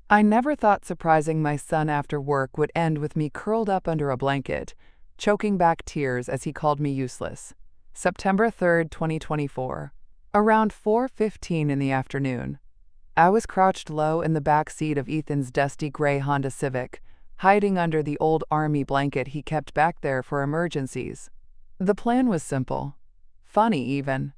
I never thought surprising my son after work would end with me curled up under a blanket, choking back tears as he called me useless. September 3rd, 2024. Around 4:15 in the afternoon, I was crouched low in the back seat of Ethan's dusty gray Honda Civic, hiding under the old army blanket he kept back there for emergencies. The plan was simple. Funny, even.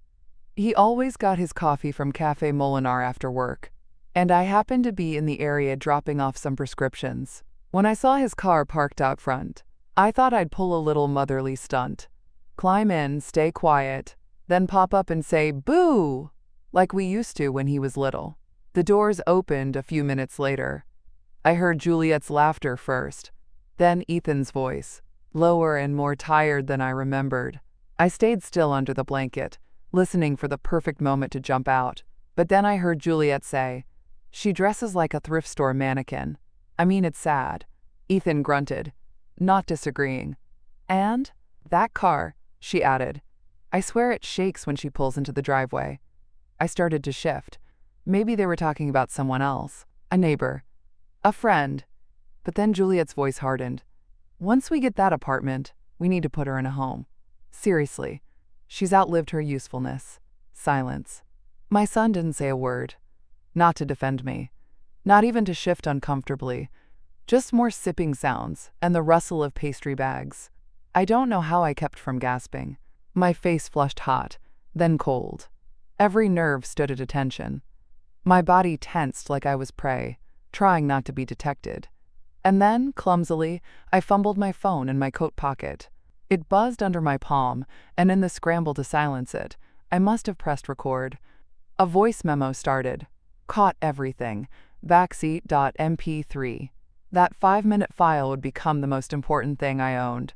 He always got his coffee from Café Molinar after work, and I happened to be in the area dropping off some prescriptions. When I saw his car parked out front, I thought I'd pull a little motherly stunt. Climb in, stay quiet, then pop up and say, "Boo!" like we used to when he was little. The doors opened a few minutes later. I heard Juliet's laughter first, then Ethan's voice, lower and more tired than I remembered. I stayed still under the blanket, listening for the perfect moment to jump out, but then I heard Juliet say, "She dresses like a thrift store mannequin. I mean, it's sad." Ethan grunted, not disagreeing. "And that car," she added. "I swear it shakes when she pulls into the driveway." I started to shift. Maybe they were talking about someone else, a neighbor, a friend. But then Juliet's voice hardened. "Once we get that apartment, we need to put her in a home. Seriously, she's outlived her usefulness." Silence. My son didn't say a word. Not to defend me. Not even to shift uncomfortably. Just more sipping sounds and the rustle of pastry bags. I don't know how I kept from gasping. My face flushed hot, then cold. Every nerve stood at attention. My body tensed like I was prey, trying not to be detected. And then, clumsily, I fumbled my phone in my coat pocket. It buzzed under my palm, and in the scramble to silence it, I must have pressed record. A voice memo started. Caught everything. Backseat.mp3. That 5-minute file would become the most important thing I owned.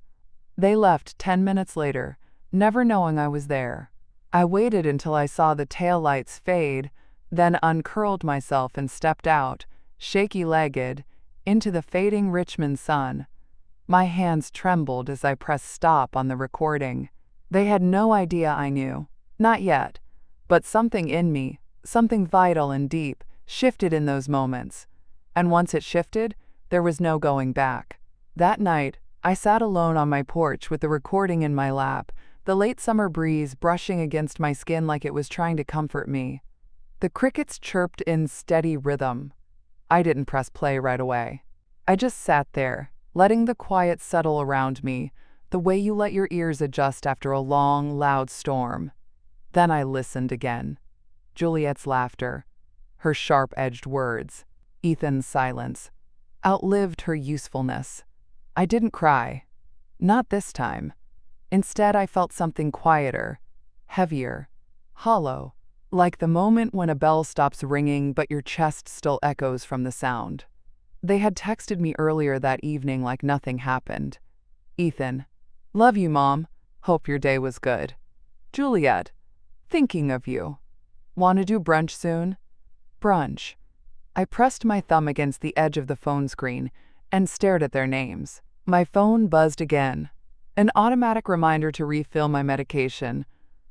They left 10 minutes later, never knowing I was there. I waited until I saw the taillights fade, then uncurled myself and stepped out, shaky-legged, into the fading Richmond sun. My hands trembled as I pressed stop on the recording. They had no idea I knew. Not yet. But something in me, something vital and deep, shifted in those moments. And once it shifted, there was no going back. That night, I sat alone on my porch with the recording in my lap, the late summer breeze brushing against my skin like it was trying to comfort me. The crickets chirped in steady rhythm. I didn't press play right away. I just sat there, letting the quiet settle around me, the way you let your ears adjust after a long, loud storm. Then I listened again. Juliet's laughter, her sharp-edged words, Ethan's silence, outlived her usefulness. I didn't cry. Not this time. Instead, I felt something quieter, heavier, hollow, like the moment when a bell stops ringing but your chest still echoes from the sound. They had texted me earlier that evening like nothing happened. Ethan, "Love you, Mom. Hope your day was good." Juliet, "Thinking of you. Want to do brunch soon?" Brunch. I pressed my thumb against the edge of the phone screen and stared at their names. My phone buzzed again. An automatic reminder to refill my medication.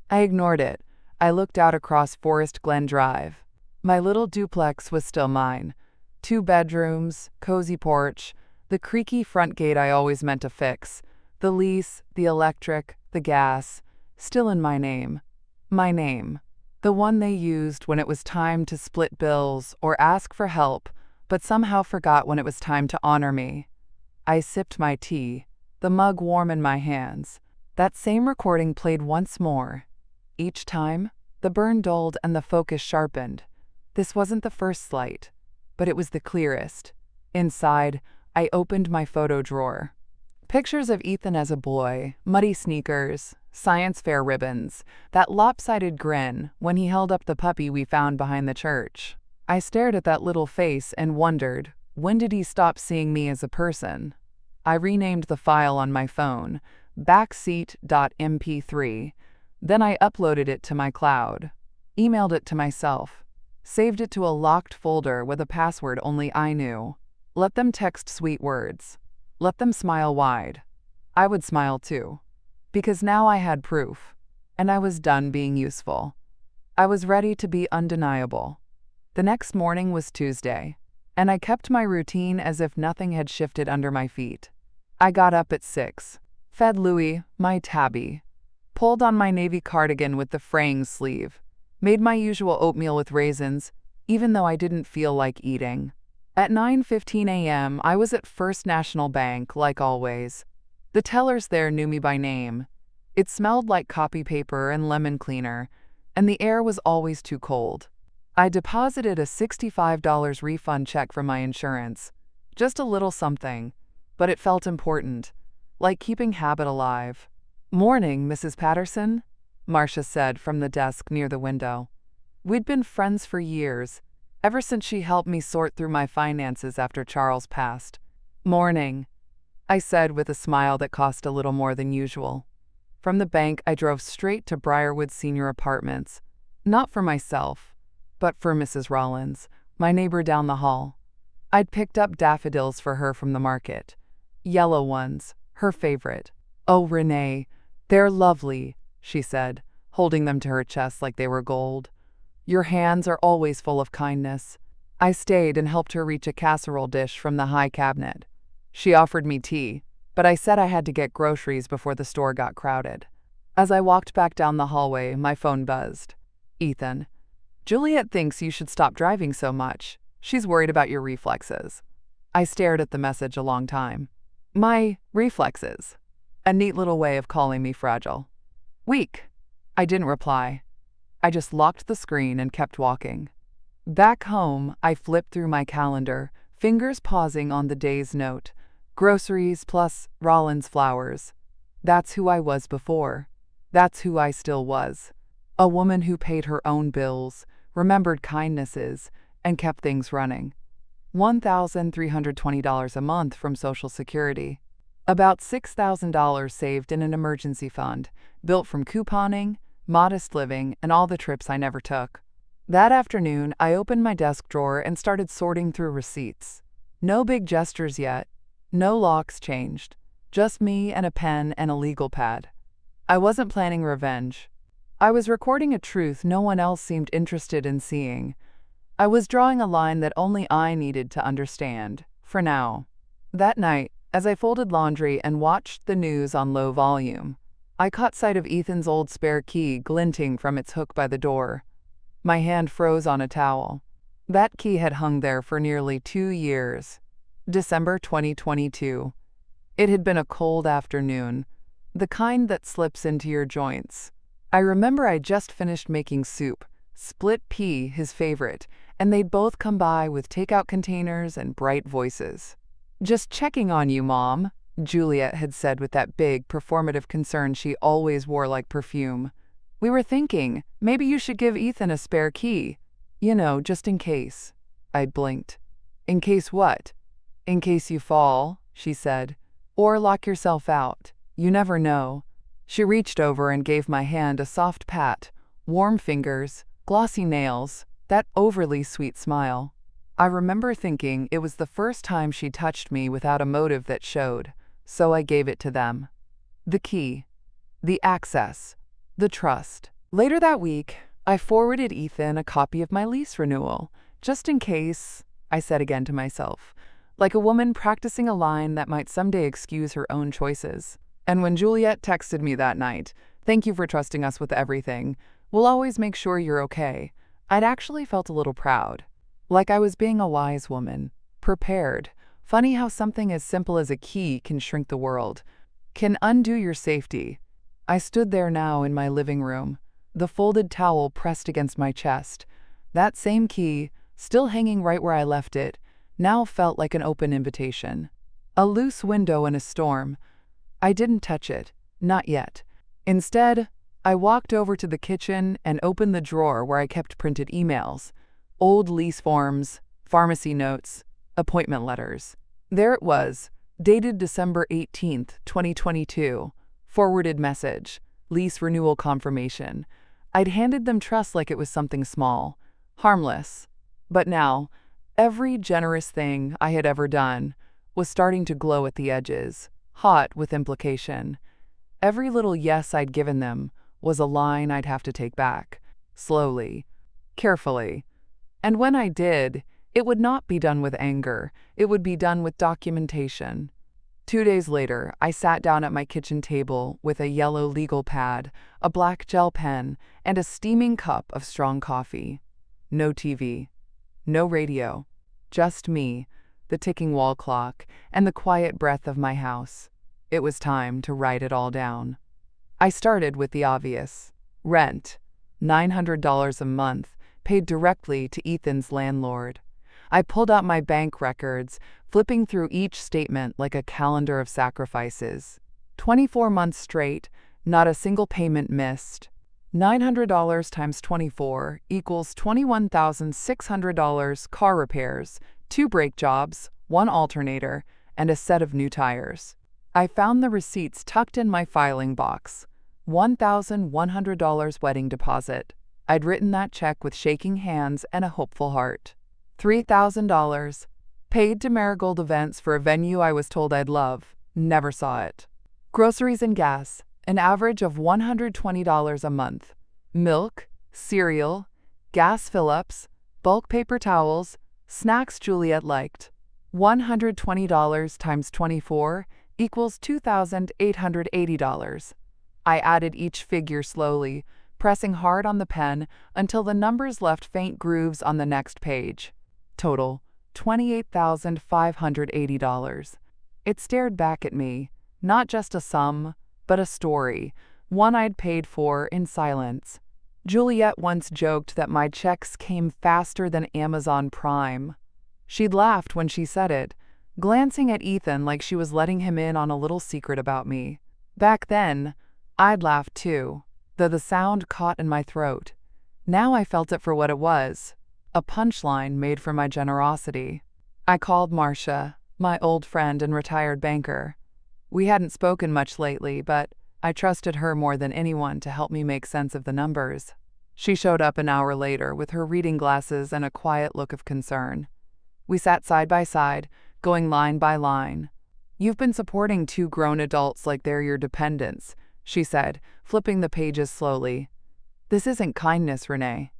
I ignored it. I looked out across Forest Glen Drive. My little duplex was still mine. 2 bedrooms, cozy porch, the creaky front gate I always meant to fix, the lease, the electric, the gas, still in my name. My name. The one they used when it was time to split bills or ask for help, but somehow forgot when it was time to honor me. I sipped my tea, the mug warm in my hands. That same recording played once more. Each time, the burn dulled and the focus sharpened. This wasn't the first slight, but it was the clearest. Inside, I opened my photo drawer. Pictures of Ethan as a boy, muddy sneakers, science fair ribbons, that lopsided grin when he held up the puppy we found behind the church. I stared at that little face and wondered, when did he stop seeing me as a person? I renamed the file on my phone, backseat.mp3. Then I uploaded it to my cloud, emailed it to myself, saved it to a locked folder with a password only I knew. Let them text sweet words. Let them smile wide. I would smile too. Because now I had proof, and I was done being useful. I was ready to be undeniable. The next morning was Tuesday. and I kept my routine as if nothing had shifted under my feet. I got up at 6, fed Louis, my tabby, pulled on my navy cardigan with the fraying sleeve, made my usual oatmeal with raisins, even though I didn't feel like eating. At 9:15 a.m., I was at First National Bank, like always. The tellers there knew me by name. It smelled like copy paper and lemon cleaner, and the air was always too cold. I deposited a $65 refund check from my insurance. Just a little something, but it felt important, like keeping habit alive. "Morning, Mrs. Patterson," Marcia said from the desk near the window. We'd been friends for years, ever since she helped me sort through my finances after Charles passed. "Morning," I said with a smile that cost a little more than usual. From the bank, I drove straight to Briarwood Senior Apartments, not for myself, but for Mrs. Rollins, my neighbor down the hall. I'd picked up daffodils for her from the market. Yellow ones, her favorite. "Oh, Renee, they're lovely," she said, holding them to her chest like they were gold. "Your hands are always full of kindness." I stayed and helped her reach a casserole dish from the high cabinet. She offered me tea, but I said I had to get groceries before the store got crowded. As I walked back down the hallway, my phone buzzed. "Ethan, Juliet thinks you should stop driving so much. She's worried about your reflexes." I stared at the message a long time. My reflexes. A neat little way of calling me fragile. "Weak." I didn't reply. I just locked the screen and kept walking. Back home, I flipped through my calendar, fingers pausing on the day's note. Groceries plus Rollins flowers. That's who I was before. That's who I still was. A woman who paid her own bills, remembered kindnesses, and kept things running. $1,320 a month from Social Security. About $6,000 saved in an emergency fund, built from couponing, modest living, and all the trips I never took. That afternoon, I opened my desk drawer and started sorting through receipts. No big gestures yet. No locks changed. Just me and a pen and a legal pad. I wasn't planning revenge. I was recording a truth no one else seemed interested in seeing. I was drawing a line that only I needed to understand, for now. That night, as I folded laundry and watched the news on low volume, I caught sight of Ethan's old spare key glinting from its hook by the door. My hand froze on a towel. That key had hung there for nearly 2 years. December 2022. It had been a cold afternoon, the kind that slips into your joints. I remember I just finished making soup, split pea, his favorite, and they'd both come by with takeout containers and bright voices. "Just checking on you, Mom," Juliet had said with that big, performative concern she always wore like perfume. "We were thinking, maybe you should give Ethan a spare key. You know, just in case." I blinked. "In case what?" "In case you fall," she said. "Or lock yourself out. You never know." She reached over and gave my hand a soft pat, warm fingers, glossy nails, that overly sweet smile. I remember thinking it was the first time she touched me without a motive that showed, so I gave it to them. The key, the access, the trust. Later that week, I forwarded Ethan a copy of my lease renewal, just in case, I said again to myself, like a woman practicing a line that might someday excuse her own choices. And when Juliet texted me that night, "Thank you for trusting us with everything. We'll always make sure you're okay," I'd actually felt a little proud. Like I was being a wise woman, prepared. Funny how something as simple as a key can shrink the world, can undo your safety. I stood there now in my living room, the folded towel pressed against my chest. That same key, still hanging right where I left it, now felt like an open invitation. A loose window in a storm. I didn't touch it, not yet. Instead, I walked over to the kitchen and opened the drawer where I kept printed emails, old lease forms, pharmacy notes, appointment letters. There it was, dated December 18th, 2022, forwarded message, lease renewal confirmation. I'd handed them trust like it was something small, harmless. But now, every generous thing I had ever done was starting to glow at the edges, hot with implication. Every little yes I'd given them was a line I'd have to take back, slowly, carefully. And when I did, It would not be done with anger, it would be done with documentation. 2 days later, I sat down at my kitchen table with a yellow legal pad, a black gel pen, and a steaming cup of strong coffee. No TV, no radio, just me, the ticking wall clock, and the quiet breath of my house. It was time to write it all down. I started with the obvious. Rent, $900 a month, paid directly to Ethan's landlord. I pulled out my bank records, flipping through each statement like a calendar of sacrifices. 24 months straight, not a single payment missed. $900 times 24 equals $21,600 car repairs, 2 brake jobs, 1 alternator, and a set of new tires. I found the receipts tucked in my filing box. $1,100 wedding deposit. I'd written that check with shaking hands and a hopeful heart. $3,000. Paid to Marigold Events for a venue I was told I'd love. Never saw it. Groceries and gas. An average of $120 a month. Milk, cereal, gas fill-ups, bulk paper towels, snacks Juliet liked. $120 times 24 equals $2,880. I added each figure slowly, pressing hard on the pen until the numbers left faint grooves on the next page. Total, $28,580. It stared back at me, not just a sum, but a story, one I'd paid for in silence. Juliet once joked that my checks came faster than Amazon Prime. She'd laughed when she said it, glancing at Ethan like she was letting him in on a little secret about me. Back then, I'd laughed too, though the sound caught in my throat. Now I felt it for what it was, a punchline made for my generosity. I called Marcia, my old friend and retired banker. We hadn't spoken much lately, but I trusted her more than anyone to help me make sense of the numbers. She showed up an hour later with her reading glasses and a quiet look of concern. We sat side by side, going line by line. "You've been supporting 2 grown adults like they're your dependents," she said, flipping the pages slowly. "This isn't kindness, Renee.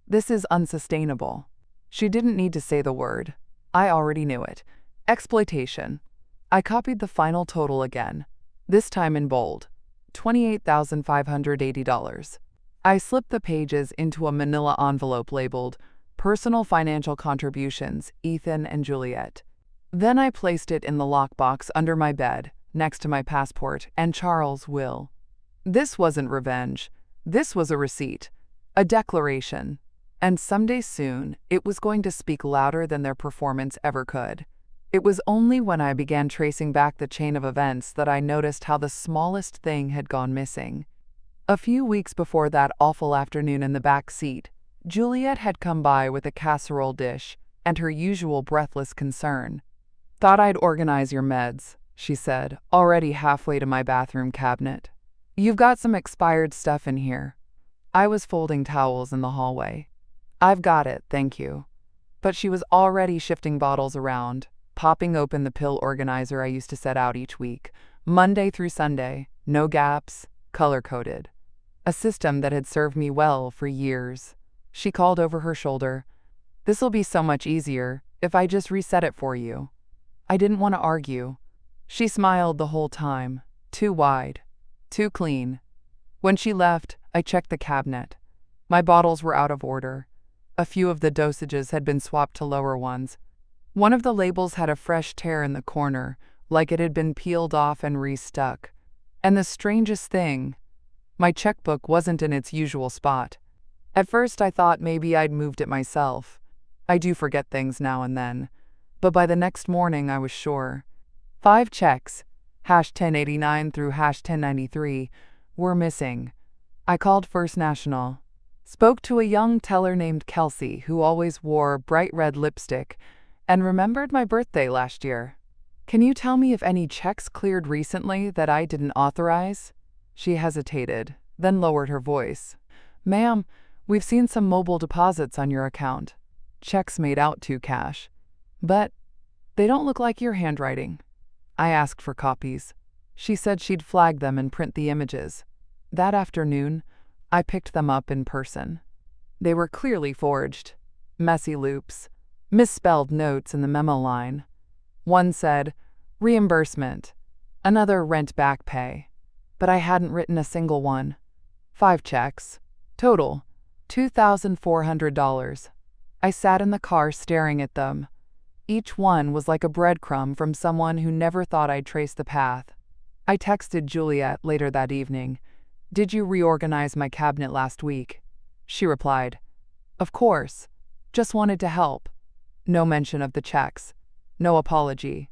This is unsustainable." She didn't need to say the word. I already knew it. Exploitation. I copied the final total again, this time in bold. $28,580. I slipped the pages into a manila envelope labeled Personal Financial Contributions, Ethan and Juliet. Then I placed it in the lockbox under my bed, next to my passport and Charles' will. This wasn't revenge. This was a receipt, a declaration. And someday soon, it was going to speak louder than their performance ever could. It was only when I began tracing back the chain of events that I noticed how the smallest thing had gone missing. A few weeks before that awful afternoon in the back seat, Juliet had come by with a casserole dish and her usual breathless concern. "Thought I'd organize your meds," she said, already halfway to my bathroom cabinet. "You've got some expired stuff in here." I was folding towels in the hallway. "I've got it, thank you." But she was already shifting bottles around, popping open the pill organizer I used to set out each week, Monday through Sunday, no gaps, color-coded. A system that had served me well for years. She called over her shoulder, "This'll be so much easier if I just reset it for you." I didn't want to argue. She smiled the whole time, too wide, too clean. When she left, I checked the cabinet. My bottles were out of order. A few of the dosages had been swapped to lower ones. One of the labels had a fresh tear in the corner, like it had been peeled off and restuck. And the strangest thing, my checkbook wasn't in its usual spot. At first I thought maybe I'd moved it myself. I do forget things now and then. But by the next morning I was sure. 5 checks, #1089 through #1093, were missing. I called First National. Spoke to a young teller named Kelsey who always wore bright red lipstick and remembered my birthday last year. "Can you tell me if any checks cleared recently that I didn't authorize?" She hesitated, then lowered her voice. "Ma'am, we've seen some mobile deposits on your account. Checks made out to cash. But they don't look like your handwriting." I asked for copies. She said she'd flag them and print the images. That afternoon, I picked them up in person. They were clearly forged. Messy loops, misspelled notes in the memo line. One said, reimbursement. Another, rent back pay. But I hadn't written a single one. 5 checks. Total, $2,400. I sat in the car staring at them. Each one was like a breadcrumb from someone who never thought I'd trace the path. I texted Juliet later that evening. Did you reorganize my cabinet last week? She replied, of course. Just wanted to help. No mention of the checks. No apology.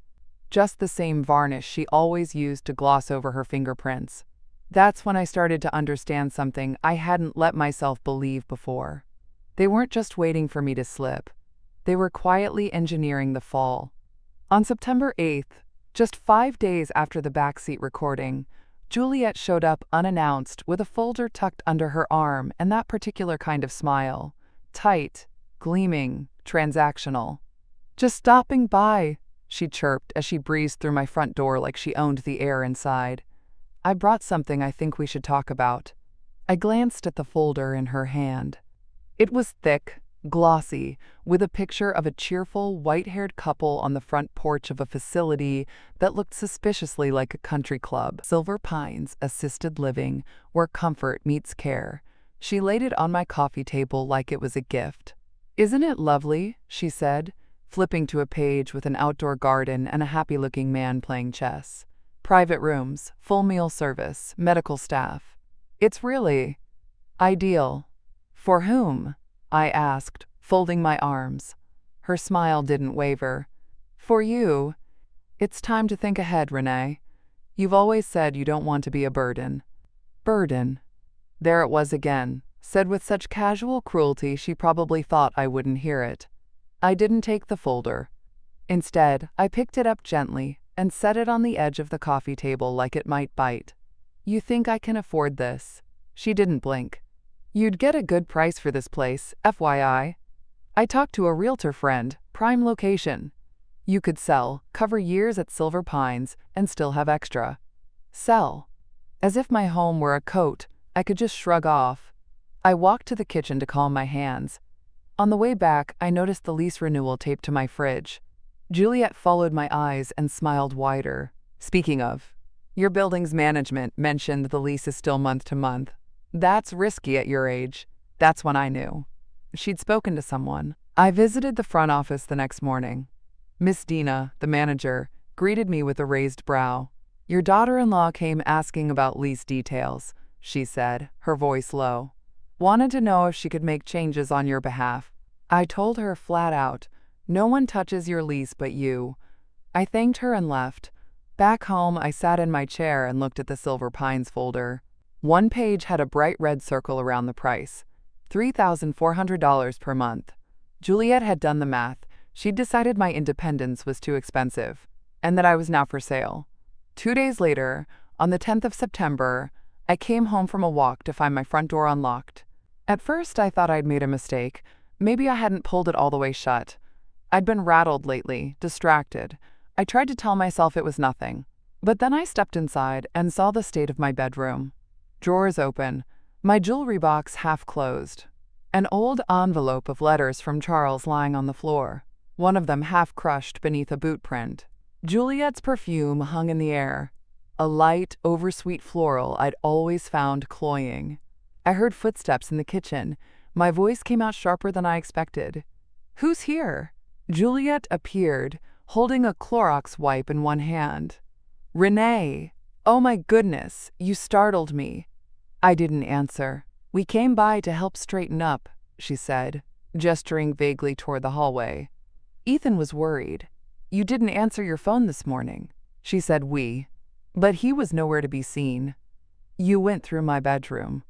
Just the same varnish she always used to gloss over her fingerprints. That's when I started to understand something I hadn't let myself believe before. They weren't just waiting for me to slip. They were quietly engineering the fall. On September 8th, just 5 days after the backseat recording, Juliet showed up unannounced with a folder tucked under her arm and that particular kind of smile. Tight, gleaming, transactional. Just stopping by, she chirped as she breezed through my front door like she owned the air inside. I brought something I think we should talk about. I glanced at the folder in her hand. It was thick, glossy, with a picture of a cheerful, white-haired couple on the front porch of a facility that looked suspiciously like a country club. Silver Pines Assisted Living, where comfort meets care. She laid it on my coffee table like it was a gift. Isn't it lovely? She said, flipping to a page with an outdoor garden and a happy-looking man playing chess. Private rooms, full meal service, medical staff. It's really ideal. For whom? I asked, folding my arms. Her smile didn't waver. For you. It's time to think ahead, Renee. You've always said you don't want to be a burden. Burden. There it was again, said with such casual cruelty she probably thought I wouldn't hear it. I didn't take the folder. Instead, I picked it up gently and set it on the edge of the coffee table like it might bite. You think I can afford this? She didn't blink. You'd get a good price for this place, FYI. I talked to a realtor friend, prime location. You could sell, cover years at Silver Pines, and still have extra. Sell. As if my home were a coat I could just shrug off. I walked to the kitchen to calm my hands. On the way back, I noticed the lease renewal taped to my fridge. Juliet followed my eyes and smiled wider. Speaking of, your building's management mentioned the lease is still month to month. That's risky at your age. That's when I knew. She'd spoken to someone. I visited the front office the next morning. Miss Dina, the manager, greeted me with a raised brow. Your daughter-in-law came asking about lease details, she said, her voice low. Wanted to know if she could make changes on your behalf. I told her flat out, no one touches your lease but you. I thanked her and left. Back home, I sat in my chair and looked at the Silver Pines folder. One page had a bright red circle around the price. $3,400 per month. Juliet had done the math. She'd decided my independence was too expensive, and that I was now for sale. 2 days later, on the 10th of September, I came home from a walk to find my front door unlocked. At first, I thought I'd made a mistake. Maybe I hadn't pulled it all the way shut. I'd been rattled lately, distracted. I tried to tell myself it was nothing. But then I stepped inside and saw the state of my bedroom. Drawers open, my jewelry box half closed. An old envelope of letters from Charles lying on the floor, one of them half crushed beneath a boot print. Juliet's perfume hung in the air, a light, oversweet floral I'd always found cloying. I heard footsteps in the kitchen. My voice came out sharper than I expected. Who's here? Juliet appeared, holding a Clorox wipe in one hand. Renee! Oh my goodness, you startled me. I didn't answer. We came by to help straighten up, she said, gesturing vaguely toward the hallway. Ethan was worried. You didn't answer your phone this morning, she said we. But he was nowhere to be seen. You went through my bedroom.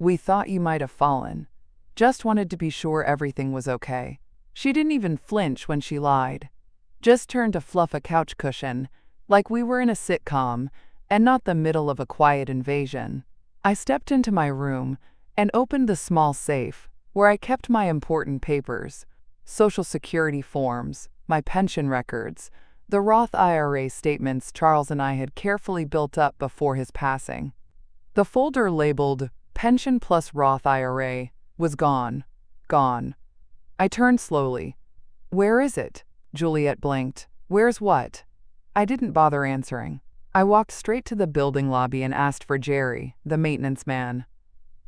We thought you might have fallen. Just wanted to be sure everything was okay. She didn't even flinch when she lied. Just turned to fluff a couch cushion, like we were in a sitcom, and not the middle of a quiet invasion. I stepped into my room and opened the small safe, where I kept my important papers, Social Security forms, my pension records, the Roth IRA statements Charles and I had carefully built up before his passing. The folder labeled Pension plus Roth IRA was gone. I turned slowly. Where is it? Juliet blinked. Where's what? I didn't bother answering. I walked straight to the building lobby and asked for Jerry, the maintenance man.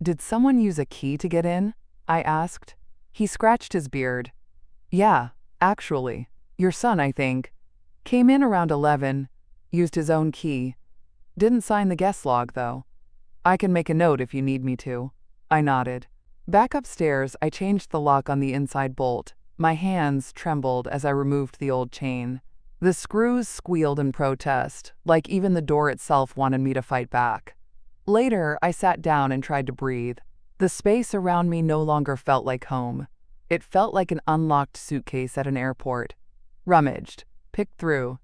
Did someone use a key to get in? I asked. He scratched his beard. Yeah, actually. Your son, I think. Came in around 11, used his own key. Didn't sign the guest log, though. I can make a note if you need me to. I nodded. Back upstairs, I changed the lock on the inside bolt. My hands trembled as I removed the old chain. The screws squealed in protest, like even the door itself wanted me to fight back. Later, I sat down and tried to breathe. The space around me no longer felt like home. It felt like an unlocked suitcase at an airport. Rummaged, picked through,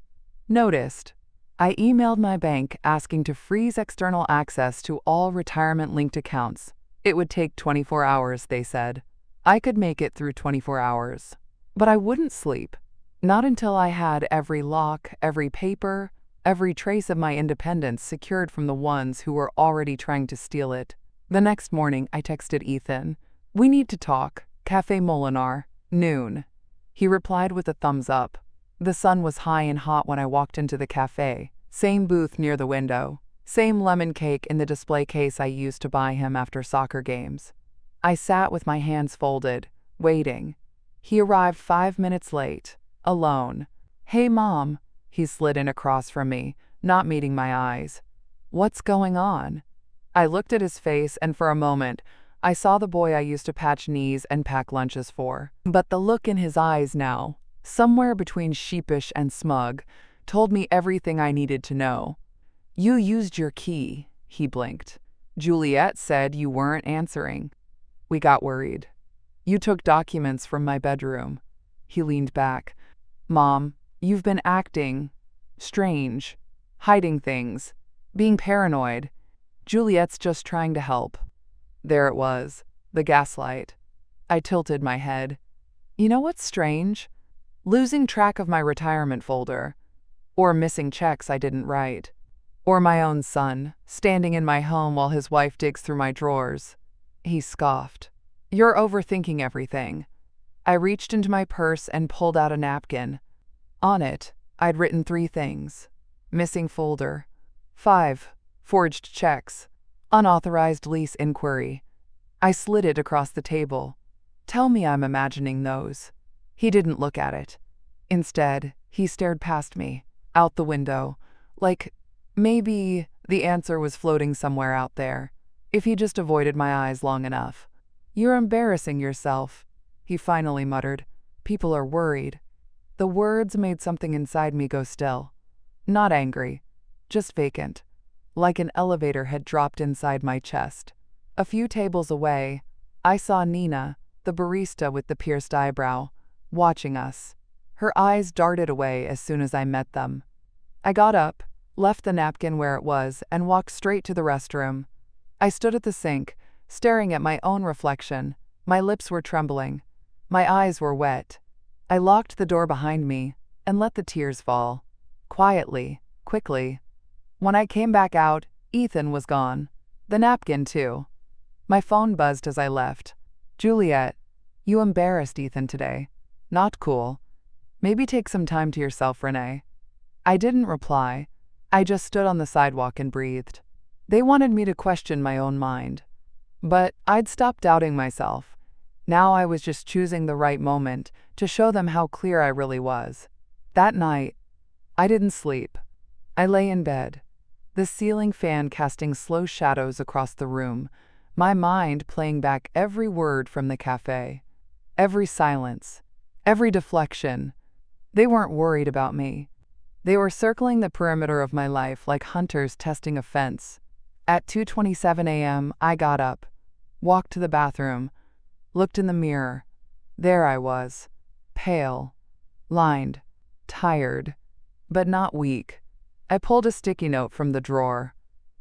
noticed. I emailed my bank asking to freeze external access to all retirement-linked accounts. It would take 24 hours, they said. I could make it through 24 hours. But I wouldn't sleep. Not until I had every lock, every paper, every trace of my independence secured from the ones who were already trying to steal it. The next morning, I texted Ethan. We need to talk. Café Molinar, noon. He replied with a thumbs up. The sun was high and hot when I walked into the cafe. Same booth near the window. Same lemon cake in the display case I used to buy him after soccer games. I sat with my hands folded, waiting. He arrived 5 minutes late, alone. Hey, Mom. He slid in across from me, not meeting my eyes. What's going on? I looked at his face, and for a moment, I saw the boy I used to patch knees and pack lunches for. But the look in his eyes now, somewhere between sheepish and smug, told me everything I needed to know. You used your key, he blinked. Juliet said you weren't answering. We got worried. You took documents from my bedroom. He leaned back. Mom, you've been acting strange, hiding things, being paranoid. Juliet's just trying to help. There it was, the gaslight. I tilted my head. You know what's strange? Losing track of my retirement folder. Or missing checks I didn't write. Or my own son, standing in my home while his wife digs through my drawers. He scoffed. You're overthinking everything. I reached into my purse and pulled out a napkin. On it, I'd written 3 things. Missing folder. 5. Forged checks. Unauthorized lease inquiry. I slid it across the table. Tell me I'm imagining those. He didn't look at it. Instead, he stared past me, out the window, like maybe the answer was floating somewhere out there, if he just avoided my eyes long enough. You're embarrassing yourself, he finally muttered. People are worried. The words made something inside me go still. Not angry, just vacant, like an elevator had dropped inside my chest. A few tables away, I saw Nina, the barista with the pierced eyebrow, watching us. Her eyes darted away as soon as I met them. I got up, left the napkin where it was, and walked straight to the restroom. I stood at the sink, staring at my own reflection. My lips were trembling. My eyes were wet. I locked the door behind me and let the tears fall. Quietly, quickly. When I came back out, Ethan was gone. The napkin, too. My phone buzzed as I left. Juliet, you embarrassed Ethan today. Not cool. Maybe take some time to yourself, Renee. I didn't reply. I just stood on the sidewalk and breathed. They wanted me to question my own mind. But I'd stopped doubting myself. Now I was just choosing the right moment to show them how clear I really was. That night, I didn't sleep. I lay in bed, the ceiling fan casting slow shadows across the room, my mind playing back every word from the cafe, every silence, every deflection. They weren't worried about me. They were circling the perimeter of my life like hunters testing a fence. At 2:27 a.m., I got up, walked to the bathroom, looked in the mirror. There I was, pale, lined, tired, but not weak. I pulled a sticky note from the drawer,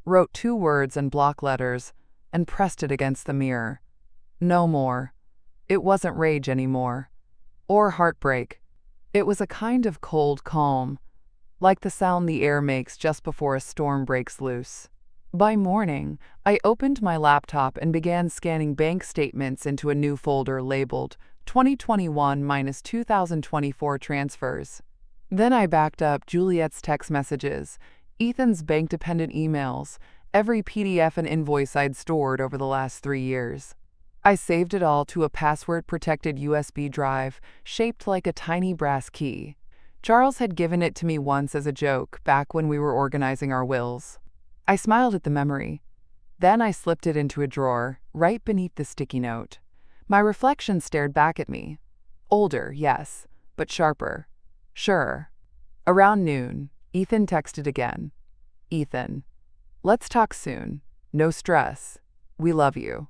wrote 2 words in block letters, and pressed it against the mirror. No more. It wasn't rage anymore, or heartbreak. It was a kind of cold calm, like the sound the air makes just before a storm breaks loose. By morning, I opened my laptop and began scanning bank statements into a new folder labeled 2021 minus 2024 transfers. Then I backed up Juliet's text messages, Ethan's bank-dependent emails, every PDF and invoice I'd stored over the last 3 years. I saved it all to a password-protected USB drive shaped like a tiny brass key. Charles had given it to me once as a joke back when we were organizing our wills. I smiled at the memory. Then I slipped it into a drawer, right beneath the sticky note. My reflection stared back at me. Older, yes, but sharper. Sure. Around noon, Ethan texted again. Ethan, let's talk soon. No stress. We love you.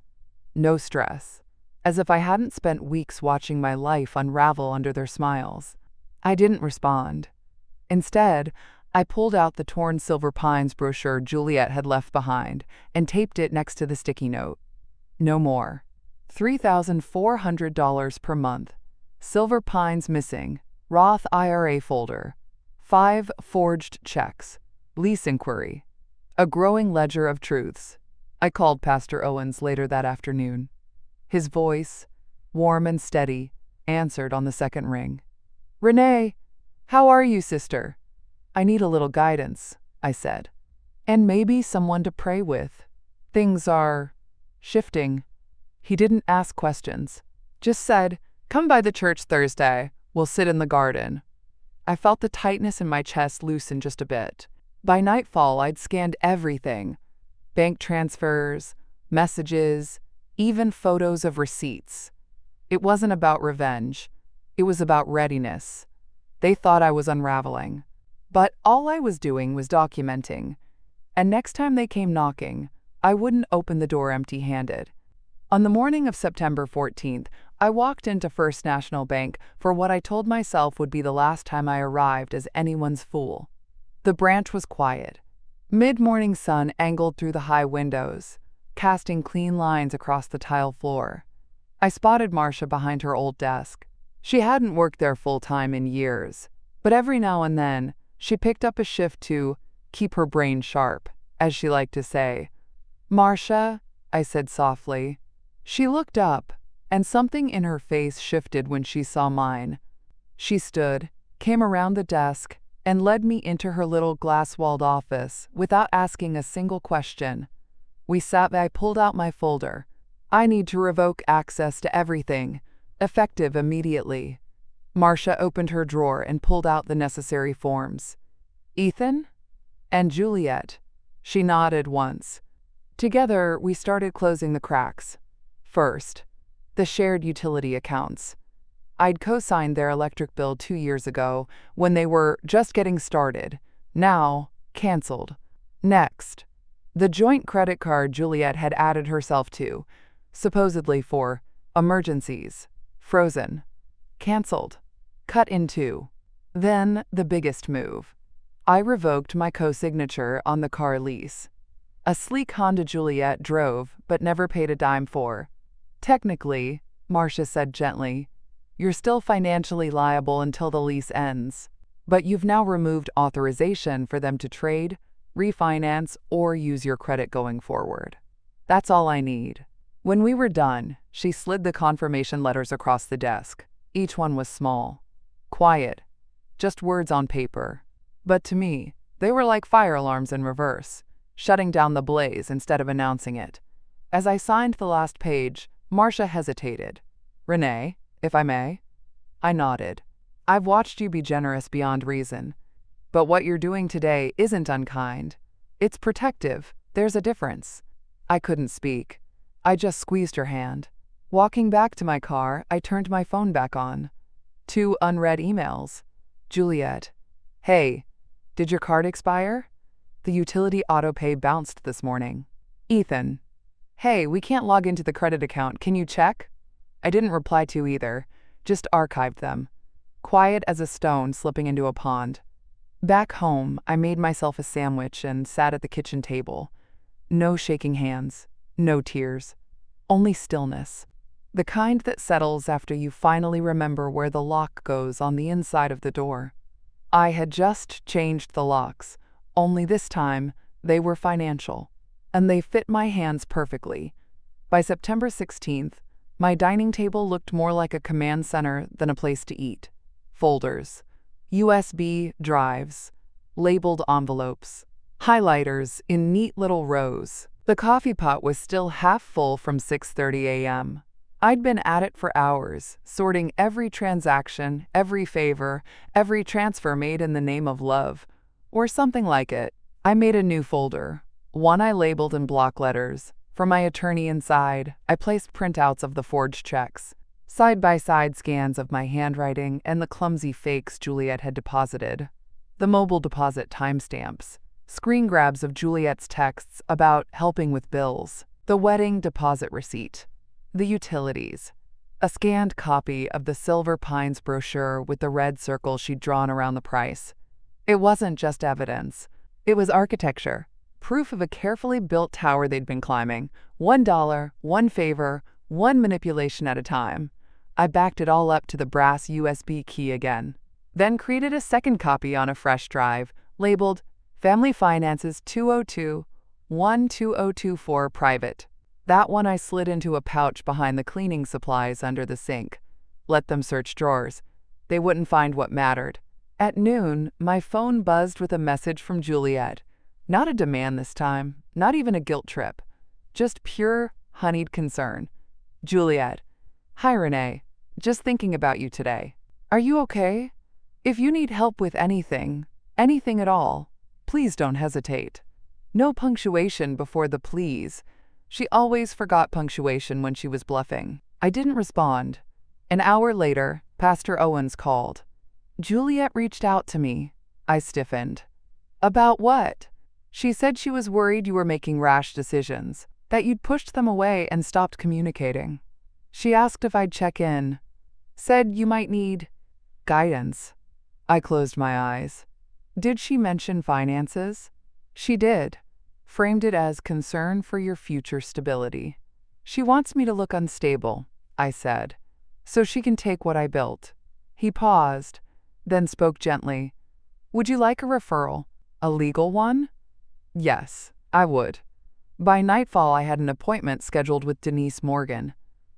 No stress. As if I hadn't spent weeks watching my life unravel under their smiles. I didn't respond. Instead, I pulled out the torn Silver Pines brochure Juliet had left behind and taped it next to the sticky note. No more. $3,400 per month. Silver Pines missing. Roth IRA folder. 5 forged checks. Lease inquiry. A growing ledger of truths. I called Pastor Owens later that afternoon. His voice, warm and steady, answered on the second ring. Renee, how are you, sister? I need a little guidance, I said. And maybe someone to pray with. Things are shifting. He didn't ask questions, just said, come by the church Thursday, we'll sit in the garden. I felt the tightness in my chest loosen just a bit. By nightfall, I'd scanned everything. Bank transfers, messages, even photos of receipts. It wasn't about revenge. It was about readiness. They thought I was unraveling. But all I was doing was documenting. And next time they came knocking, I wouldn't open the door empty-handed. On the morning of September 14th, I walked into First National Bank for what I told myself would be the last time I arrived as anyone's fool. The branch was quiet. Mid-morning sun angled through the high windows, casting clean lines across the tile floor. I spotted Marcia behind her old desk. She hadn't worked there full-time in years, but every now and then, she picked up a shift to keep her brain sharp, as she liked to say. Marcia, I said softly. She looked up, and something in her face shifted when she saw mine. She stood, came around the desk, and led me into her little glass-walled office without asking a single question. We sat. I pulled out my folder. I need to revoke access to everything, effective immediately. Marcia opened her drawer and pulled out the necessary forms. Ethan? And Juliet. She nodded once. Together, we started closing the cracks. First, the shared utility accounts. I'd co-signed their electric bill 2 years ago when they were just getting started. Now, canceled. Next, the joint credit card Juliet had added herself to, supposedly for emergencies. Frozen. Canceled. Cut in 2. Then, the biggest move. I revoked my co-signature on the car lease. A sleek Honda Juliet drove but never paid a dime for. Technically, Marcia said gently, you're still financially liable until the lease ends, but you've now removed authorization for them to trade, refinance, or use your credit going forward. That's all I need. When we were done, she slid the confirmation letters across the desk. Each one was small, quiet, just words on paper. But to me, they were like fire alarms in reverse, shutting down the blaze instead of announcing it. As I signed the last page, Marcia hesitated. Renee, if I may? I nodded. I've watched you be generous beyond reason. But what you're doing today isn't unkind. It's protective. There's a difference. I couldn't speak. I just squeezed her hand. Walking back to my car, I turned my phone back on. 2 unread emails. Juliet. Hey, did your card expire? The utility autopay bounced this morning. Ethan. Hey, we can't log into the credit account. Can you check? I didn't reply to either, just archived them. Quiet as a stone slipping into a pond. Back home, I made myself a sandwich and sat at the kitchen table. No shaking hands, no tears, only stillness. The kind that settles after you finally remember where the lock goes on the inside of the door. I had just changed the locks, only this time they were financial, and they fit my hands perfectly. By September 16th, My dining table looked more like a command center than a place to eat. Folders, USB drives, labeled envelopes, highlighters in neat little rows. The coffee pot was still half full from 6:30 a.m. I'd been at it for hours, sorting every transaction, every favor, every transfer made in the name of love, or something like it. I made a new folder, one I labeled in block letters. For my attorney inside, I placed printouts of the forged checks, side-by-side scans of my handwriting and the clumsy fakes Juliet had deposited. The mobile deposit timestamps, screen grabs of Juliet's texts about helping with bills, the wedding deposit receipt, the utilities, a scanned copy of the Silver Pines brochure with the red circle she'd drawn around the price. It wasn't just evidence. It was architecture, proof of a carefully built tower they'd been climbing, $1, one favor, one manipulation at a time. I backed it all up to the brass USB key again, then created a second copy on a fresh drive, labeled Family Finances 202-12024 Private. That one I slid into a pouch behind the cleaning supplies under the sink. Let them search drawers. They wouldn't find what mattered. At noon, my phone buzzed with a message from Juliet. Not a demand this time, not even a guilt trip. Just pure, honeyed concern. Juliet. Hi, Renee. Just thinking about you today. Are you okay? If you need help with anything at all, please don't hesitate. No punctuation before the please. She always forgot punctuation when she was bluffing. I didn't respond. An hour later, Pastor Owens called. Juliet reached out to me. I stiffened. About what? She said she was worried you were making rash decisions, that you'd pushed them away and stopped communicating. She asked if I'd check in. Said you might need guidance. I closed my eyes. Did she mention finances? She did. Framed it as concern for your future stability. She wants me to look unstable, I said, so she can take what I built. He paused, then spoke gently. Would you like a referral? A legal one? Yes, I would. By nightfall, I had an appointment scheduled with Denise Morgan,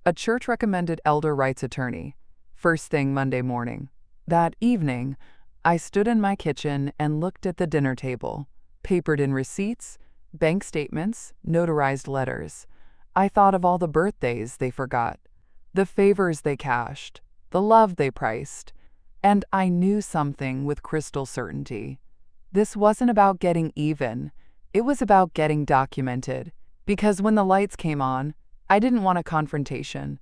a church-recommended elder rights attorney, first thing Monday morning. That evening, I stood in my kitchen and looked at the dinner table, papered in receipts, bank statements, notarized letters. I thought of all the birthdays they forgot, the favors they cashed, the love they priced, and I knew something with crystal certainty. This wasn't about getting even. It was about getting documented, because when the lights came on, I didn't want a confrontation.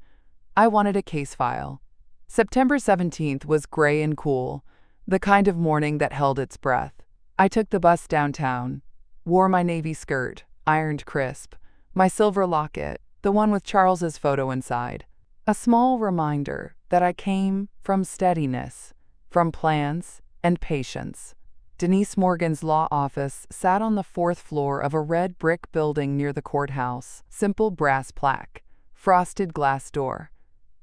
I wanted a case file. September 17th was gray and cool, the kind of morning that held its breath. I took the bus downtown, wore my navy skirt, ironed crisp, my silver locket, the one with Charles's photo inside. A small reminder that I came from steadiness, from plans and patience. Denise Morgan's law office sat on the fourth floor of a red brick building near the courthouse. Simple brass plaque, frosted glass door.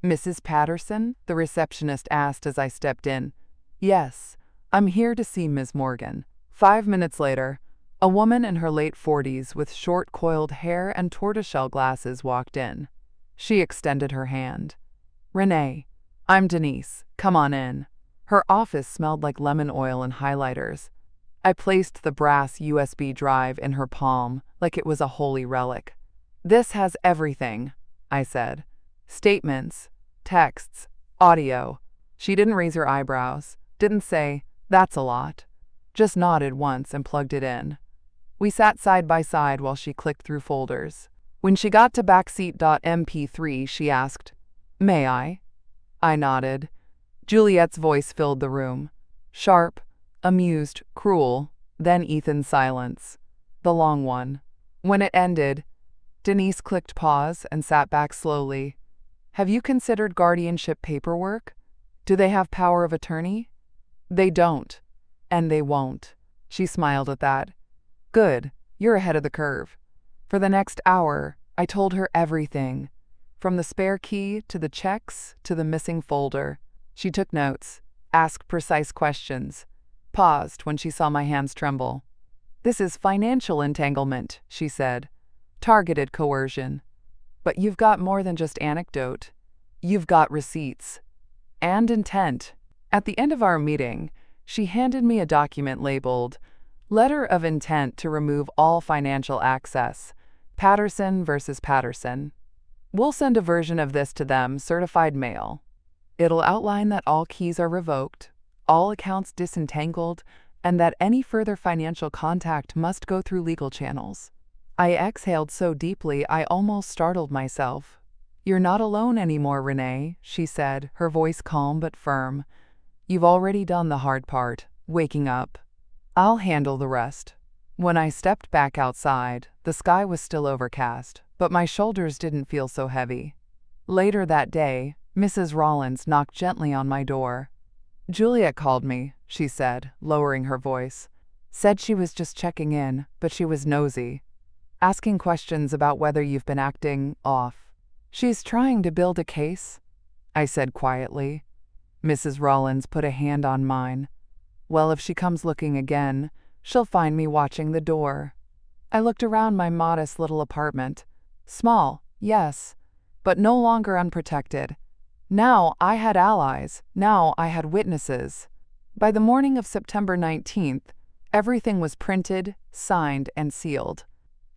Mrs. Patterson? The receptionist asked as I stepped in. Yes, I'm here to see Ms. Morgan. 5 minutes later, a woman in her late 40s with short coiled hair and tortoiseshell glasses walked in. She extended her hand. Renee, I'm Denise. Come on in. Her office smelled like lemon oil and highlighters. I placed the brass USB drive in her palm like it was a holy relic. This has everything, I said. Statements, texts, audio. She didn't raise her eyebrows, didn't say, that's a lot. Just nodded once and plugged it in. We sat side by side while she clicked through folders. When she got to backseat.mp3, she asked, May I? I nodded. Juliet's voice filled the room. Sharp, amused, cruel, then Ethan's silence. The long one. When it ended, Denise clicked pause and sat back slowly. Have you considered guardianship paperwork? Do they have power of attorney? They don't. And they won't. She smiled at that. Good, you're ahead of the curve. For the next hour, I told her everything. From the spare key to the checks to the missing folder. She took notes, asked precise questions, paused when she saw my hands tremble. This is financial entanglement, she said. Targeted coercion. But you've got more than just anecdote. You've got receipts. And intent. At the end of our meeting, she handed me a document labeled Letter of Intent to Remove All Financial Access, Patterson versus Patterson. We'll send a version of this to them, certified mail. It'll outline that all keys are revoked, all accounts disentangled, and that any further financial contact must go through legal channels. I exhaled so deeply I almost startled myself. You're not alone anymore, Renee, she said, her voice calm but firm. You've already done the hard part, waking up. I'll handle the rest. When I stepped back outside, the sky was still overcast, but my shoulders didn't feel so heavy. Later that day, Mrs. Rollins knocked gently on my door. Juliet called me, she said, lowering her voice. Said she was just checking in, but she was nosy. Asking questions about whether you've been acting off. She's trying to build a case, I said quietly. Mrs. Rollins put a hand on mine. Well, if she comes looking again, she'll find me watching the door. I looked around my modest little apartment. Small, yes, but no longer unprotected. Now I had allies, now I had witnesses. By the morning of September 19th, everything was printed, signed, and sealed.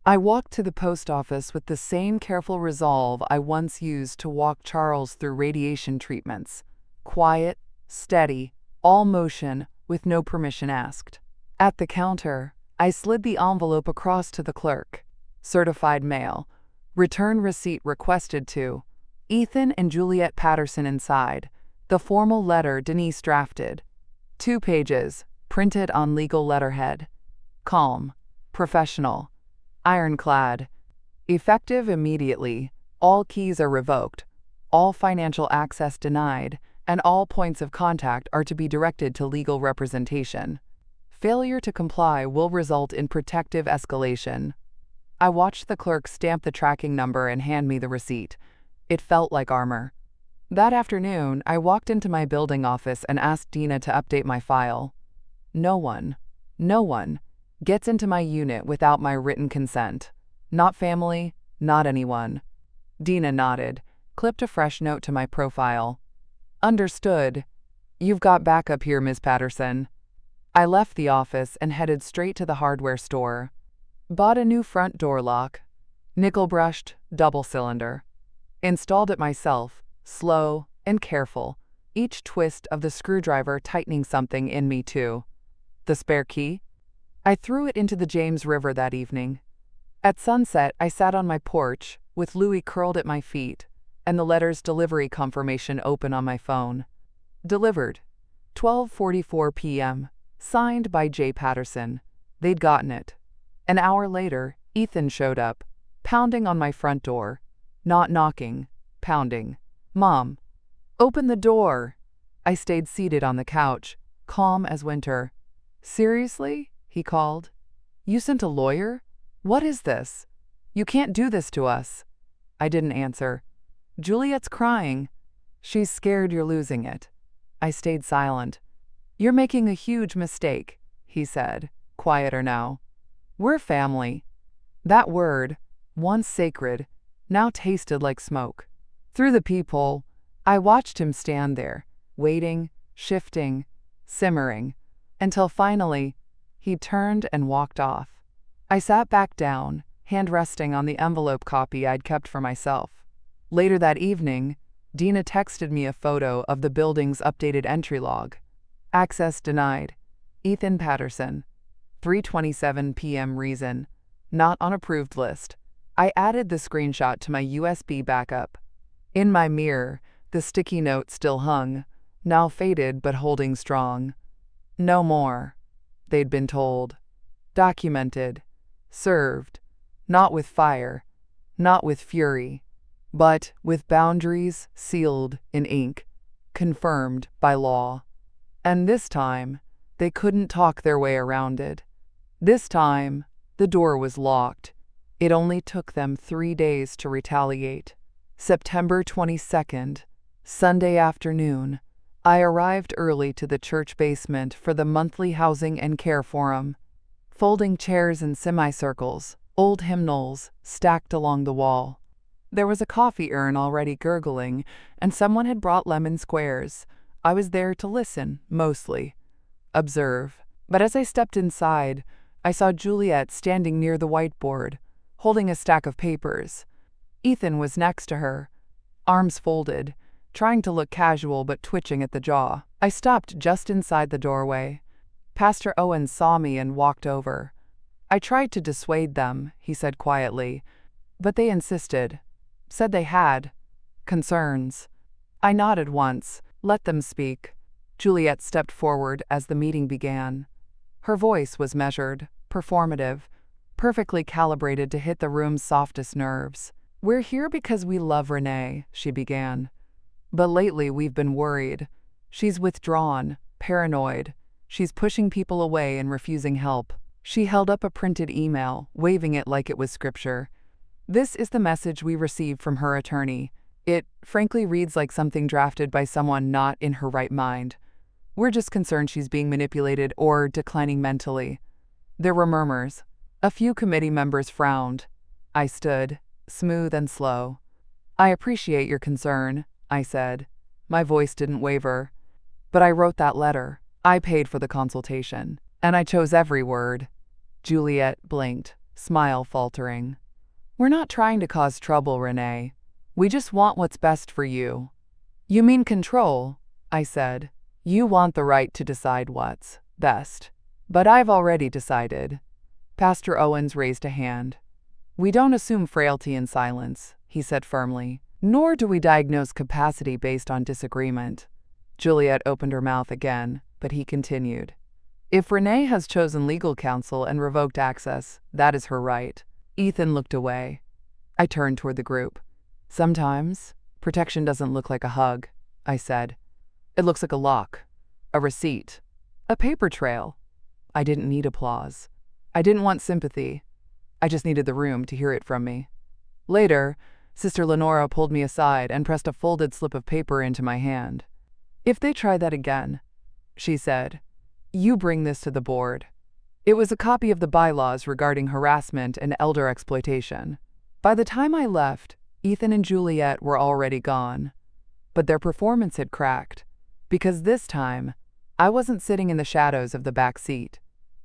I walked to the post office with the same careful resolve I once used to walk Charles through radiation treatments. Quiet, steady, all motion, with no permission asked. At the counter, I slid the envelope across to the clerk. Certified mail. Return receipt requested to Ethan and Juliet Patterson inside. The formal letter Denise drafted. 2 pages, printed on legal letterhead. Calm. Professional. Ironclad. Effective immediately. All keys are revoked. All financial access denied, and all points of contact are to be directed to legal representation. Failure to comply will result in protective escalation. I watched the clerk stamp the tracking number and hand me the receipt. It felt like armor. That afternoon, I walked into my building office and asked Dina to update my file. No one gets into my unit without my written consent. Not family, not anyone. Dina nodded, clipped a fresh note to my profile. Understood. You've got backup here, Ms. Patterson. I left the office and headed straight to the hardware store. Bought a new front door lock. Nickel-brushed, double-cylinder. Installed it myself, slow and careful, each twist of the screwdriver tightening something in me too. The spare key? I threw it into the James River that evening. At sunset, I sat on my porch, with Louis curled at my feet, and the letter's delivery confirmation open on my phone. Delivered. 12:44 p.m. Signed by J. Patterson. They'd gotten it. An hour later, Ethan showed up, pounding on my front door. Not knocking, pounding. Mom, open the door. I stayed seated on the couch, calm as winter. Seriously? He called. You sent a lawyer? What is this? You can't do this to us. I didn't answer. Juliet's crying. She's scared you're losing it. I stayed silent. You're making a huge mistake, he said, quieter now. We're family. That word, once sacred, now tasted like smoke. Through the peephole, I watched him stand there, waiting, shifting, simmering, until finally, he turned and walked off. I sat back down, hand resting on the envelope copy I'd kept for myself. Later that evening, Dina texted me a photo of the building's updated entry log. Access denied. Ethan Patterson. 3:27 p.m. reason. Not on approved list. I added the screenshot to my USB backup. In my mirror, the sticky note still hung, now faded but holding strong. No more. They'd been told. Documented. Served. Not with fire. Not with fury. But with boundaries sealed in ink. Confirmed by law. And this time, they couldn't talk their way around it. This time, the door was locked. It only took them 3 days to retaliate. September 22nd, Sunday afternoon, I arrived early to the church basement for the monthly Housing and Care Forum. Folding chairs in semicircles, old hymnals stacked along the wall. There was a coffee urn already gurgling, and someone had brought lemon squares. I was there to listen, mostly. Observe. But as I stepped inside, I saw Juliet standing near the whiteboard, holding a stack of papers. Ethan was next to her, arms folded, trying to look casual but twitching at the jaw. I stopped just inside the doorway. Pastor Owens saw me and walked over. I tried to dissuade them, he said quietly, but they insisted. Said they had concerns. I nodded once, let them speak. Juliet stepped forward as the meeting began. Her voice was measured, performative, perfectly calibrated to hit the room's softest nerves. "We're here because we love Renee," she began. "But lately we've been worried. She's withdrawn, paranoid. She's pushing people away and refusing help." She held up a printed email, waving it like it was scripture. "This is the message we received from her attorney. It, frankly, reads like something drafted by someone not in her right mind. We're just concerned she's being manipulated or declining mentally." There were murmurs. A few committee members frowned. I stood, smooth and slow. "I appreciate your concern," I said. My voice didn't waver. "But I wrote that letter. I paid for the consultation. And I chose every word." Juliet blinked, smile faltering. "We're not trying to cause trouble, Renee. We just want what's best for you." "You mean control?" I said. "You want the right to decide what's best. But I've already decided." Pastor Owens raised a hand. "We don't assume frailty in silence," he said firmly. "Nor do we diagnose capacity based on disagreement." Juliet opened her mouth again, but he continued. "If Renee has chosen legal counsel and revoked access, that is her right." Ethan looked away. I turned toward the group. "Sometimes, protection doesn't look like a hug," I said. "It looks like a lock, a receipt, a paper trail." I didn't need applause. I didn't want sympathy. I just needed the room to hear it from me. Later, Sister Lenora pulled me aside and pressed a folded slip of paper into my hand. "If they try that again," she said, "you bring this to the board." It was a copy of the bylaws regarding harassment and elder exploitation. By the time I left, Ethan and Juliet were already gone. But their performance had cracked, because this time, I wasn't sitting in the shadows of the back seat.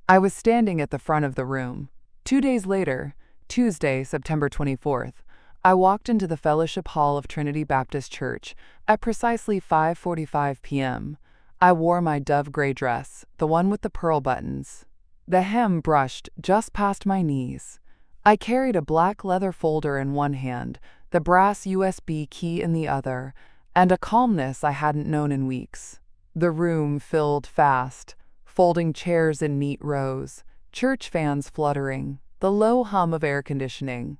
I was standing at the front of the room. 2 days later, Tuesday, September 24th, I walked into the Fellowship Hall of Trinity Baptist Church at precisely 5:45 p.m. I wore my dove gray dress, the one with the pearl buttons. The hem brushed just past my knees. I carried a black leather folder in one hand, the brass USB key in the other, and a calmness I hadn't known in weeks. The room filled fast, folding chairs in neat rows, church fans fluttering, the low hum of air conditioning.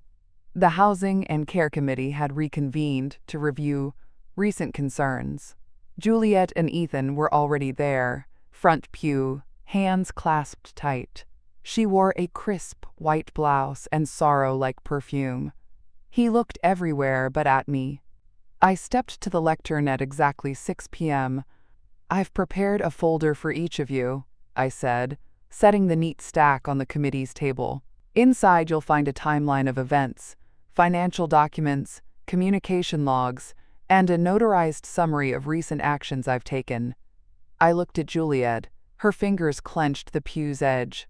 The Housing and Care Committee had reconvened to review recent concerns. Juliet and Ethan were already there, front pew, hands clasped tight. She wore a crisp white blouse and sorrow-like perfume. He looked everywhere but at me. I stepped to the lectern at exactly 6 p.m. "I've prepared a folder for each of you," I said, setting the neat stack on the committee's table. "Inside you'll find a timeline of events, financial documents, communication logs, and a notarized summary of recent actions I've taken." I looked at Juliet. Her fingers clenched the pew's edge.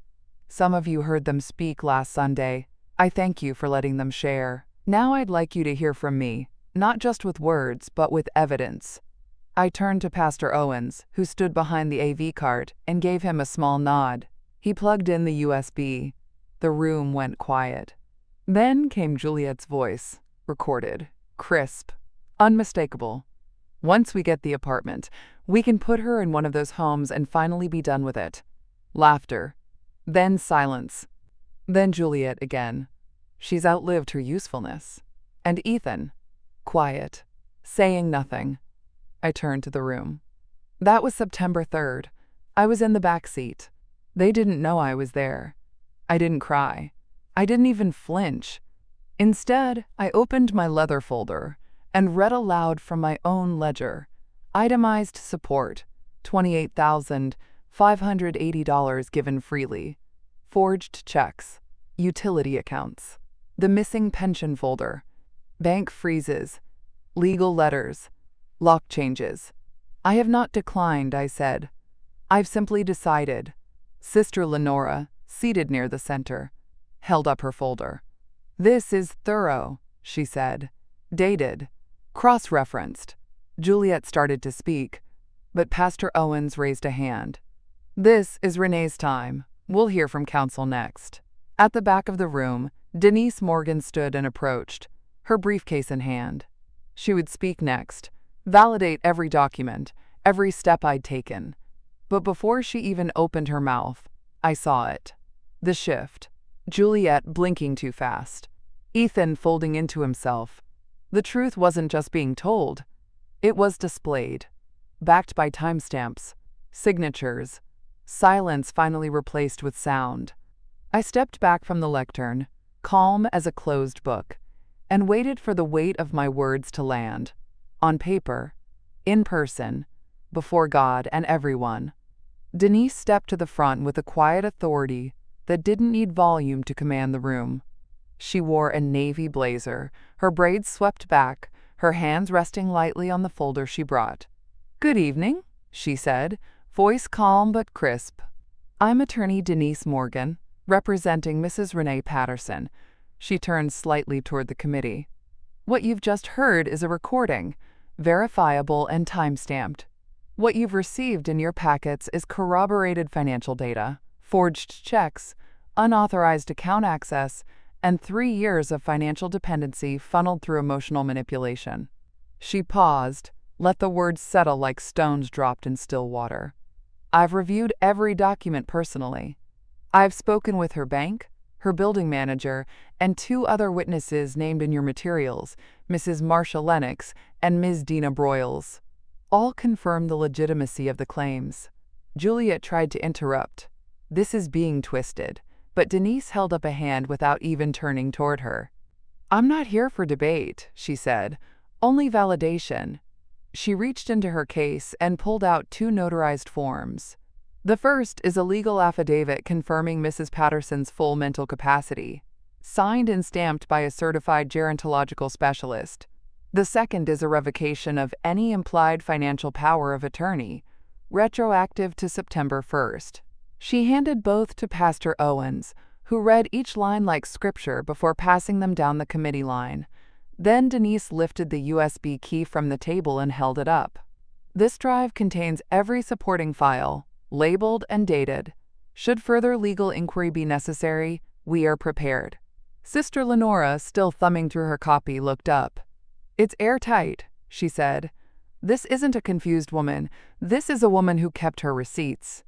"Some of you heard them speak last Sunday. I thank you for letting them share. Now I'd like you to hear from me, not just with words, but with evidence." I turned to Pastor Owens, who stood behind the AV cart, and gave him a small nod. He plugged in the USB. The room went quiet. Then came Juliet's voice, recorded, crisp, unmistakable. "Once we get the apartment, we can put her in one of those homes and finally be done with it." Laughter. Then silence. Then Juliet again. "She's outlived her usefulness." And Ethan. Quiet. Saying nothing. I turned to the room. That was September 3rd. I was in the back seat. They didn't know I was there. I didn't cry. I didn't even flinch. Instead, I opened my leather folder and read aloud from my own ledger. Itemized support, $28,580 given freely. Forged checks, utility accounts. The missing pension folder, Bank freezes, legal letters, lock changes. I have not declined, I said. I've simply decided. Sister Lenora, seated near the center, held up her folder. This is thorough, she said. Dated. Cross-referenced. Juliet started to speak, but Pastor Owens raised a hand. This is Renee's time. We'll hear from counsel next. At the back of the room, Denise Morgan stood and approached, her briefcase in hand. She would speak next, validate every document, every step I'd taken. But before she even opened her mouth, I saw it. The shift. Juliet blinking too fast. Ethan folding into himself. The truth wasn't just being told. It was displayed. Backed by timestamps, signatures, silence finally replaced with sound. I stepped back from the lectern, calm as a closed book, and waited for the weight of my words to land. On paper, in person, before God and everyone. Denise stepped to the front with a quiet authority that didn't need volume to command the room. She wore a navy blazer, her braids swept back, her hands resting lightly on the folder she brought. "Good evening," she said, voice calm but crisp. "I'm attorney Denise Morgan, representing Mrs. Renee Patterson." She turned slightly toward the committee. "What you've just heard is a recording, verifiable and time-stamped. What you've received in your packets is corroborated financial data, forged checks, unauthorized account access, and 3 years of financial dependency funneled through emotional manipulation." She paused, let the words settle like stones dropped in still water. "I've reviewed every document personally. I've spoken with her bank, her building manager, and 2 other witnesses named in your materials, Mrs. Marcia Lennox and Ms. Dina Broyles. All confirm the legitimacy of the claims." Juliet tried to interrupt. "This is being twisted," but Denise held up a hand without even turning toward her. "I'm not here for debate," she said, "only validation." She reached into her case and pulled out 2 notarized forms. The first is a legal affidavit confirming Mrs. Patterson's full mental capacity, signed and stamped by a certified gerontological specialist. The second is a revocation of any implied financial power of attorney, retroactive to September 1st. She handed both to Pastor Owens, who read each line like scripture before passing them down the committee line. Then Denise lifted the USB key from the table and held it up. "This drive contains every supporting file, labeled and dated. Should further legal inquiry be necessary, we are prepared." Sister Lenora, still thumbing through her copy, looked up. "It's airtight," she said. "This isn't a confused woman. This is a woman who kept her receipts."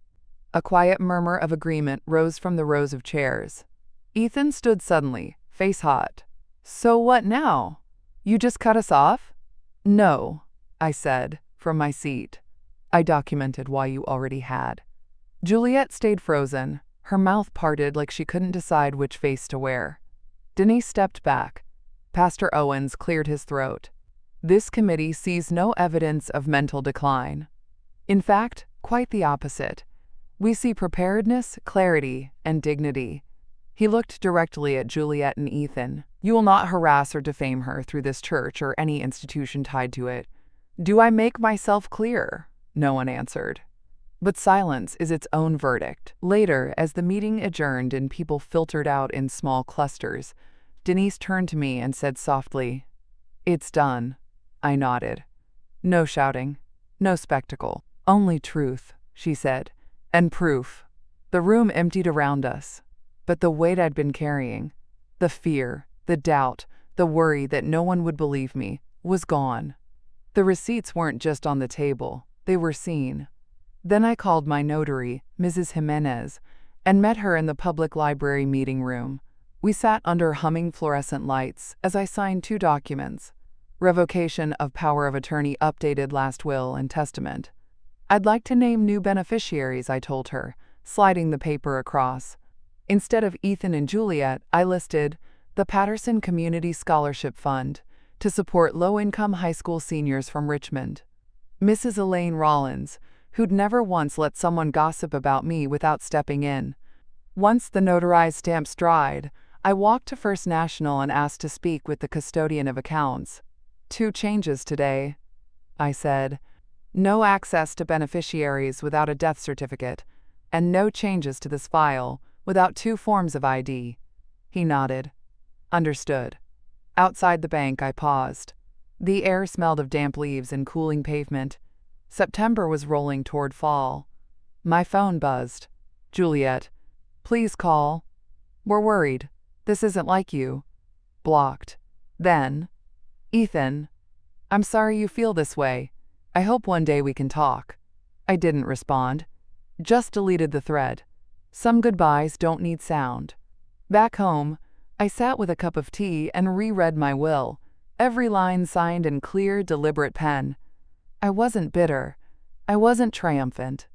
A quiet murmur of agreement rose from the rows of chairs. Ethan stood suddenly, face hot. "So what now? You just cut us off?" "No," I said, from my seat. "I documented why you already had." Juliet stayed frozen, her mouth parted like she couldn't decide which face to wear. Denise stepped back. Pastor Owens cleared his throat. "This committee sees no evidence of mental decline. In fact, quite the opposite. We see preparedness, clarity, and dignity." He looked directly at Juliet and Ethan. "You will not harass or defame her through this church or any institution tied to it." "Do I make myself clear?" No one answered. But silence is its own verdict. Later, as the meeting adjourned and people filtered out in small clusters, Denise turned to me and said softly, "It's done." I nodded. "No shouting, no spectacle, only truth," she said, "and proof." The room emptied around us, but the weight I'd been carrying, the fear, the doubt, the worry that no one would believe me, was gone. The receipts weren't just on the table, they were seen. Then I called my notary, Mrs. Jimenez, and met her in the public library meeting room. We sat under humming fluorescent lights as I signed 2 documents: revocation of power of attorney, updated last will and testament. "I'd like to name new beneficiaries," I told her, sliding the paper across. Instead of Ethan and Juliet, I listed the Patterson Community Scholarship Fund to support low-income high school seniors from Richmond. Mrs. Elaine Rollins, who'd never once let someone gossip about me without stepping in. Once the notarized stamps dried, I walked to First National and asked to speak with the custodian of accounts. "Two changes today," I said. "No access to beneficiaries without a death certificate, and no changes to this file without two forms of ID." He nodded. "Understood." Outside the bank, I paused. The air smelled of damp leaves and cooling pavement. September was rolling toward fall. My phone buzzed. "Juliet, please call. We're worried. This isn't like you." Blocked. Then, "Ethan, I'm sorry you feel this way. I hope one day we can talk." I didn't respond. Just deleted the thread. Some goodbyes don't need sound. Back home, I sat with a cup of tea and reread my will, every line signed in clear, deliberate pen. I wasn't bitter. I wasn't triumphant.